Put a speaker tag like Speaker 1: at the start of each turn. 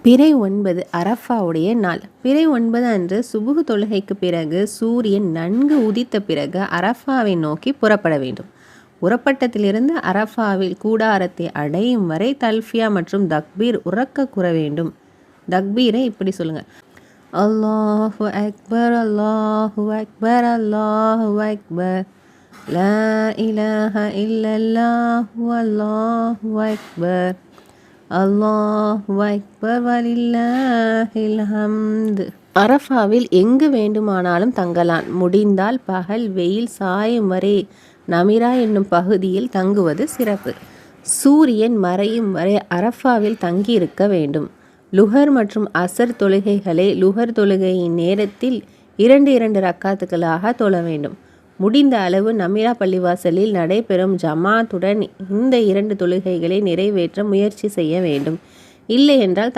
Speaker 1: பிறை 9 அரஃபாவுடைய நாள். பிறை 9 அன்று சுபுஹ் தொழுகைக்கு பிறகு சூரியன் நன்கு உதித்த பிறகு அரஃபாவை நோக்கி புறப்பட வேண்டும். புறப்பட்டத்திலிருந்து அரஃபாவில் கூடாரத்தை அடையும் வரை தல்ஃபியா மற்றும் தக்பீர் உறக்க கூற வேண்டும். தக்பீரை இப்படி சொல்லுங்க: அல்லாஹு அக்பர், அல்லாஹு அக்பர், அல்லாஹு அக்பர், லா இலாஹ இல்லல்லாஹு, அல்லாஹு அக்பர், அல்லாஹு அக்பர், வலில்லாஹில் ஹம்து. அரஃபாவில் எங்கு வேண்டுமானாலும் தங்கலாம். முடிந்தால் பகல் வெயில் சாயும் வரை நமிரா என்னும் பகுதியில் தங்குவது சிறப்பு. சூரியன் மறையும் வரை அரஃபாவில் தங்கியிருக்க வேண்டும். லுஹர் மற்றும் அசர் தொழுகைகளை லுஹர் தொழுகையின் நேரத்தில் 2 ரக்காத்துகளாக தொழ வேண்டும். முடிந்த அளவு நமிரா பள்ளிவாசலில் நடைபெறும் ஜமாத்துடன் இந்த 2 தொழுகைகளை நிறைவேற்ற முயற்சி செய்ய வேண்டும். இல்லை என்றால்